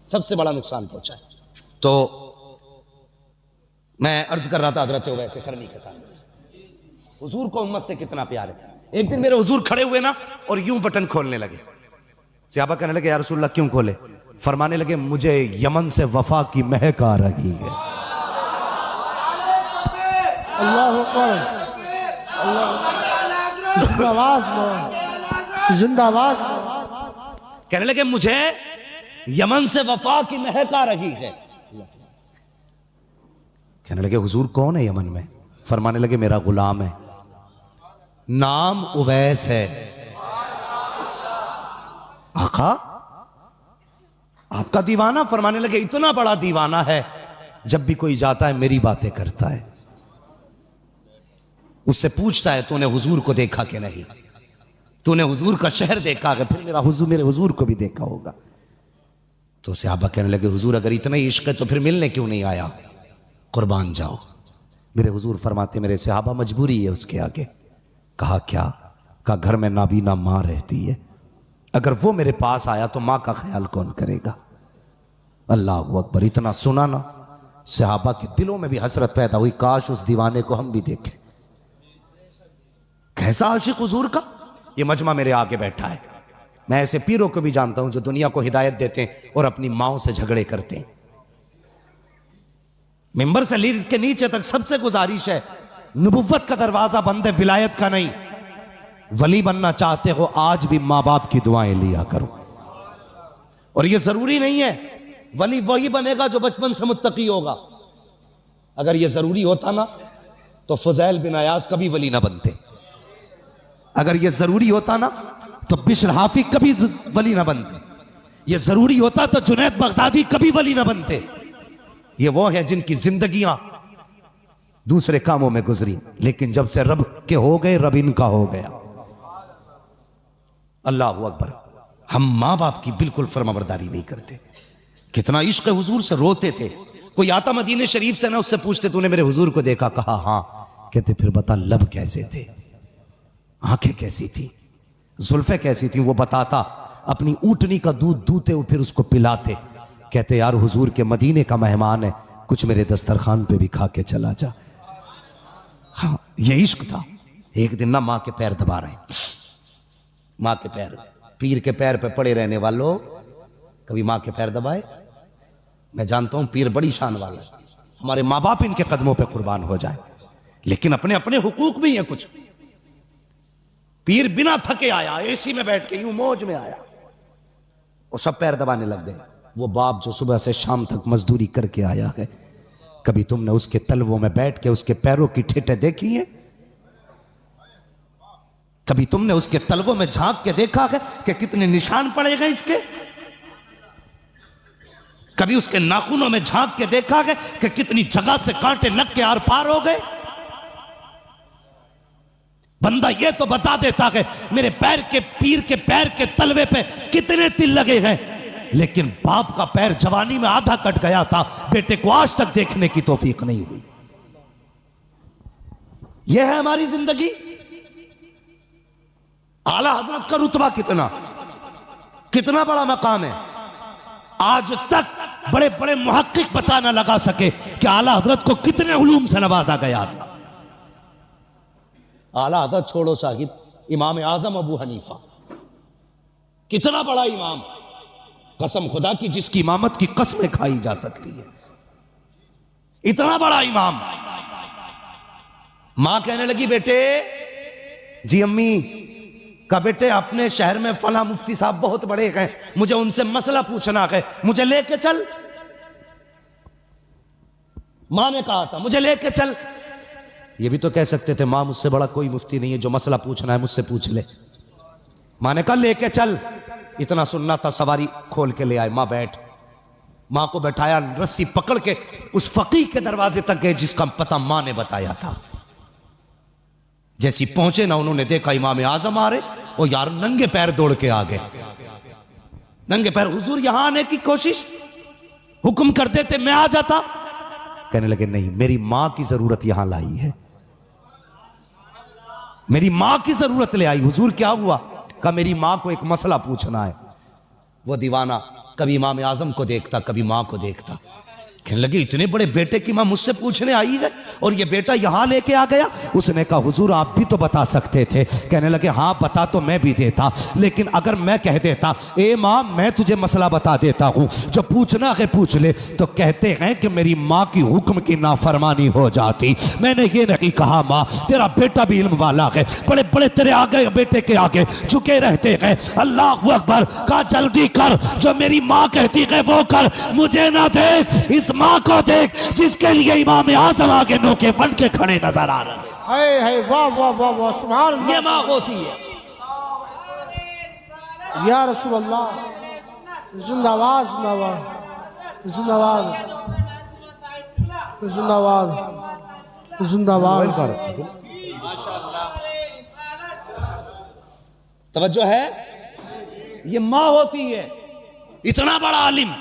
سب سے بڑا نقصان پہنچا ہے۔ تو میں عرض کر رہا تھا حضرت اویس قرنی کے تعلق حضور کو امت سے کتنا پیار ہے۔ ایک دن میرے حضور کھڑے ہوئے نا اور یوں بٹن کھولنے لگے، صحابہ کہنے لگے یا رسول اللہ کیوں کھولے؟ فرمانے لگے مجھے یمن سے وفا کی مہک آ رہی ہے۔ اللہ اکبر، زندہ آواز زندہ آواز۔ کہنے لگے مجھے یمن سے وفا کی مہک آ رہی ہے۔ کہنے لگے حضور کون ہے یمن میں؟ فرمانے لگے میرا غلام ہے، نام اویس ہے۔ آقا آپ کا دیوانہ؟ فرمانے لگے اتنا بڑا دیوانہ ہے جب بھی کوئی جاتا ہے میری باتیں کرتا ہے، اس سے پوچھتا ہے تو نے حضور کو دیکھا کہ نہیں، تو نے حضور کا شہر دیکھا کہ پھر میرے حضور کو بھی دیکھا ہوگا۔ تو صحابہ کہنے لگے حضور اگر اتنا ہی عشق ہے تو پھر ملنے کیوں نہیں آیا؟ قربان جاؤ۔ میرے حضور فرماتے میرے صحابہ مجبوری ہے اس کے آگے۔ کہا کیا؟ کہا گھر میں نابینا ماں رہتی ہے، اگر وہ میرے پاس آیا تو ماں کا خیال کون کرے گا؟ اللہ اکبر۔ اتنا سنا نا صحابہ کے دلوں میں بھی حسرت پیدا ہوئی، کاش اس دیوانے کو ہم بھی دیکھیں، کیسا عاشق حضور کا۔ یہ مجمع میرے آگے بیٹھا ہے، میں ایسے پیروں کو بھی جانتا ہوں جو دنیا کو ہدایت دیتے ہیں اور اپنی ماؤں سے جھگڑے کرتے ہیں۔ ممبر سے لیڈ کے نیچے تک سب سے گزارش ہے، نبوت کا دروازہ بند ہے، ولایت کا نہیں۔ ولی بننا چاہتے ہو آج بھی ماں باپ کی دعائیں لیا کرو، اور یہ ضروری نہیں ہے ولی وہی بنے گا جو بچپن سے متقی ہوگا۔ اگر یہ ضروری ہوتا نا تو فضیل بن عیاض کبھی ولی نہ بنتے، اگر یہ ضروری ہوتا نا تو بشر حافی کبھی ولی نہ بنتے، یہ ضروری ہوتا تو جنید بغدادی کبھی ولی نہ بنتے۔ یہ وہ ہیں جن کی زندگیاں دوسرے کاموں میں گزری، لیکن جب سے رب کے ہو گئے رب ان کا ہو گیا۔ اللہ اکبر۔ ہم ماں باپ کی بالکل فرما برداری نہیں کرتے۔ کتنا عشق حضور سے روتے تھے، کوئی آتا مدینہ شریف سے نہ اس سے پوچھتے تو نے میرے حضور کو دیکھا؟ کہا ہاں۔ کہتے پھر بتا لب کیسے تھے، آنکھیں کیسی تھی، زلفیں کیسی تھی؟ وہ بتاتا، اپنی اونٹنی کا دودھ دوتے وہ پھر اس کو پلاتے۔ کہتے یار حضور کے مدینے کا مہمان ہے، کچھ میرے دسترخوان پہ بھی کھا کے چلا جا۔ ہاں یہ عشق تھا۔ ایک دن نہ ماں کے پیر دبا رہے ہیں، ماں کے پیر، پیر کے پیر پہ پڑے رہنے والوں کبھی ماں کے پیر دبائے؟ میں جانتا ہوں پیر بڑی شان والا ہے، ہمارے ماں باپ ان کے قدموں پہ قربان ہو جائے، لیکن اپنے اپنے حقوق بھی ہیں کچھ۔ پیر بنا تھکے آیا، اے سی میں بیٹھ کے یوں موج میں آیا، وہ سب پیر دبانے لگ گئے۔ وہ باپ جو صبح سے شام تک مزدوری کر کے آیا ہے، کبھی تم نے اس کے تلووں میں بیٹھ کے اس کے پیروں کی ٹھیٹیں دیکھی ہیں؟ کبھی تم نے اس کے تلووں میں جھانک کے دیکھا ہے کہ کتنے نشان پڑے گئے اس کے؟ کبھی اس کے ناخنوں میں جھانک کے دیکھا ہے کہ کتنی جگہ سے کانٹے لگ کے آر پار ہو گئے؟ بندہ یہ تو بتا دیتا ہے میرے پیر کے پیر کے پیر کے تلوے پہ کتنے تل لگے ہیں، لیکن باپ کا پیر جوانی میں آدھا کٹ گیا تھا، بیٹے کو آج تک دیکھنے کی توفیق نہیں ہوئی۔ یہ ہے ہماری زندگی۔ اعلیٰ حضرت کا رتبہ کتنا بڑا مقام ہے، آج تک بڑے بڑے محقق پتہ نہ لگا سکے کہ اعلیٰ حضرت کو کتنے علوم سے نوازا گیا تھا۔ اعلیٰ حضرت چھوڑو صاحب، امام اعظم ابو حنیفہ کتنا بڑا امام، قسم خدا کی جس کی امامت کی قسمیں کھائی جا سکتی ہے، اتنا بڑا امام۔ ماں کہنے لگی بیٹے، جی امی، کہا بیٹے اپنے شہر میں فلاں مفتی صاحب بہت بڑے ہیں، مجھے ان سے مسئلہ پوچھنا ہے، مجھے لے کے چل۔ ماں نے کہا تھا مجھے لے کے چل۔ یہ بھی تو کہہ سکتے تھے ماں مجھ سے بڑا کوئی مفتی نہیں ہے، جو مسئلہ پوچھنا ہے مجھ سے پوچھ لے۔ ماں نے کہا لے کے چل۔ اتنا سننا تھا، سواری کھول کے لے آئے، ماں بیٹھ۔ ماں کو بٹھایا، رسی پکڑ کے اس فقیہ کے دروازے تک گئے جس کا پتہ ماں نے بتایا تھا۔ جیسی پہنچے نا انہوں نے دیکھا امام اعظم آ رہے، وہ یار ننگے پیر دوڑ کے آگے، ننگے پیر۔ حضور یہاں آنے کی کوشش، حکم کر دیتے میں آ جاتا۔ کہنے لگے نہیں، میری ماں کی ضرورت یہاں لائی ہے، میری ماں کی ضرورت لے آئی۔ حضور کیا ہوا؟ کہا میری ماں کو ایک مسئلہ پوچھنا ہے۔ وہ دیوانہ کبھی امام اعظم کو دیکھتا، کبھی ماں کو دیکھتا. کہنے لگے اتنے بڑے بیٹے کی ماں مجھ سے پوچھنے آئی ہے اور یہ بیٹا یہاں لے کے آ گیا. اس نے کہا حضور آپ بھی تو بتا سکتے تھے. کہنے لگے ہاں بتا تو میں بھی دیتا، لیکن اگر میں کہہ دیتا اے ماں میں تجھے مسئلہ بتا دیتا ہوں، جو پوچھنا ہے پوچھ لے، تو کہتے ہیں کہ میری ماں کی حکم کی نافرمانی ہو جاتی. میں نے یہ نہیں کہا ماں تیرا بیٹا بھی علم والا ہے، بڑے بڑے تیرے آگے بیٹے کے آگے جھکے رہتے ہیں. اللہ اکبر. کہا جلدی کر، جو میری ماں کہتی ہے وہ کر، مجھے نہ دیکھ، اس ماں کو دیکھ جس کے لیے امام اعظم آگے نوکے بن کے کھڑے نظر آ رہے ہیں. ہے ہے واہ واہ واہ واہ سبحان اللہ. یہ ماں ہوتی ہے. یا رسول اللہ زندہ باد زندہ باد زندہ باد زندہ باد زندہ باد. توجہ ہے، یہ ماں ہوتی ہے. اتنا بڑا عالم